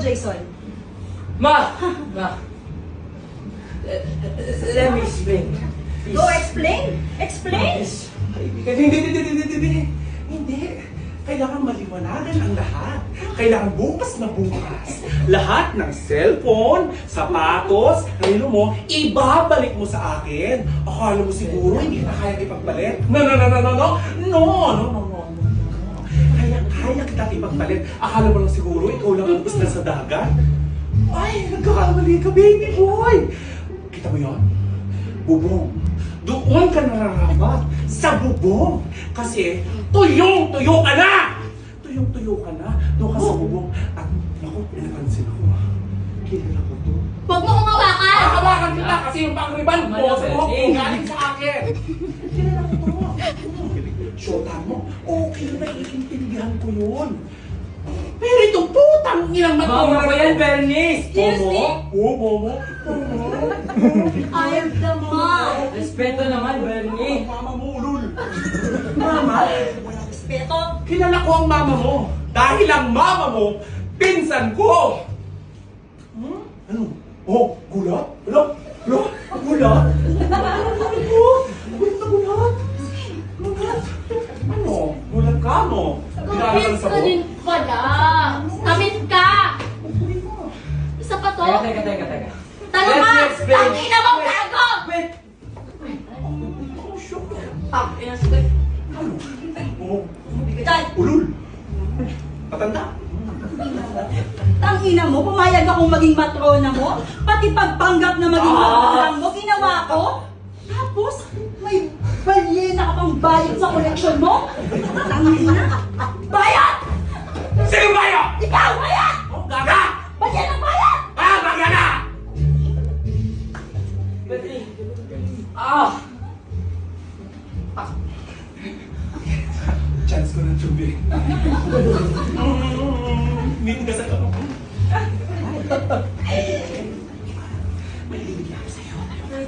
Jason. Ma! Let me explain. Please. Go explain! Explain! Please. Kaibigan, hindi. Kailangan maliwanagan ang lahat. Kailangan bukas na bukas. Lahat ng cellphone, sapatos, relo mo, ibabalik mo sa akin. Akala mo siguro hindi na kaya ipagpalit? No. Kaya kita ipagpalit. Akala mo lang siguro ikaw lang ang gusto sa dagat? Ay, nagkakamali ka, baby boy. Kita mo yun? Bubong. Doon ka nararapat sa bubong. Kasi tuyong-tuyo ka na! Tuyong-tuyo ka na. Doon ka sa bubong. At naku, pinapansin ako. Kilala ko to. Huwag mo kong hawakan! Hawakan kita kasi yung pang-riban ko sa buhok ko galing sa akin. Kilala ko to. Shota mo, okay na iintindihan ko yun. Pero itong putang inang Mama ko yan, Bernice! Excuse me? Momo. I am the mom! Respeto naman, Bernie! Mama mo, ulul. Mama? Walang respeto! Kilala ko ang mama mo. Dahil ang mama mo, pinsan ko. Ano? Oh, gulat? Gulat? Gulat? Gulat? Ano? Gulat ka, no? Kapit ka din pala! Kapit ka! Isa pa to? Teka. Talo ka! Let's explain. Tangina mo, gago! Wait! Tangina, sige. Ano? Oh, Dad, ulul. Patanda. Tangina mo, pumayag akong maging matrona mo, pati pagpanggap na maging matrona mo, ginawa ko. Tapos, may balyena ka pang bayad sa koleksyon mo? Tangina! Bayad! Sino ba yun? Ikaw, bayad! Oh, gaga! Balyena bayad! Ah, gaga na! Bernie! Chance ko ng tubig. Meeting ka sa ako. May ibigay ako sa'yo.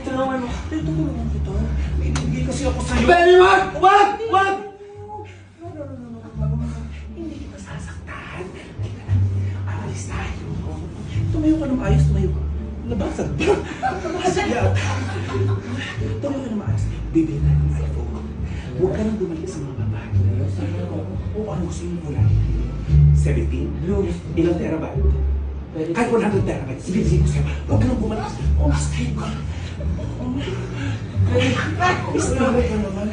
Tulungan mo. Tulungan kita. May ibigay kasi ako sa'yo. Bernie, wag! Wag! Wag! Hindi kita sasaktan. Kita na. Aalis tayo. Tumayo ka ng ayos. Tumayo ka. Nabasag ba? Nabasag yata. Tumayo ka ng maayos. Bibili tayo ng iPhone. Huwag ka nang bumalik sa mga babae. O ano gusto yung kulay? 17? Ilang terabyte? Kahit 100 terabytes, ibibigay ko sa'yo. Huwag ka nang bumalik. O, stay ka. Stay ka naman.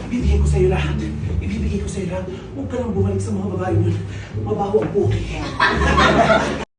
Ibibigay ko sa'yo lahat. Ibibigay ko sa'yo lahat. Huwag ka nang bumalik sa mga babae nun. Mabaho ang puki.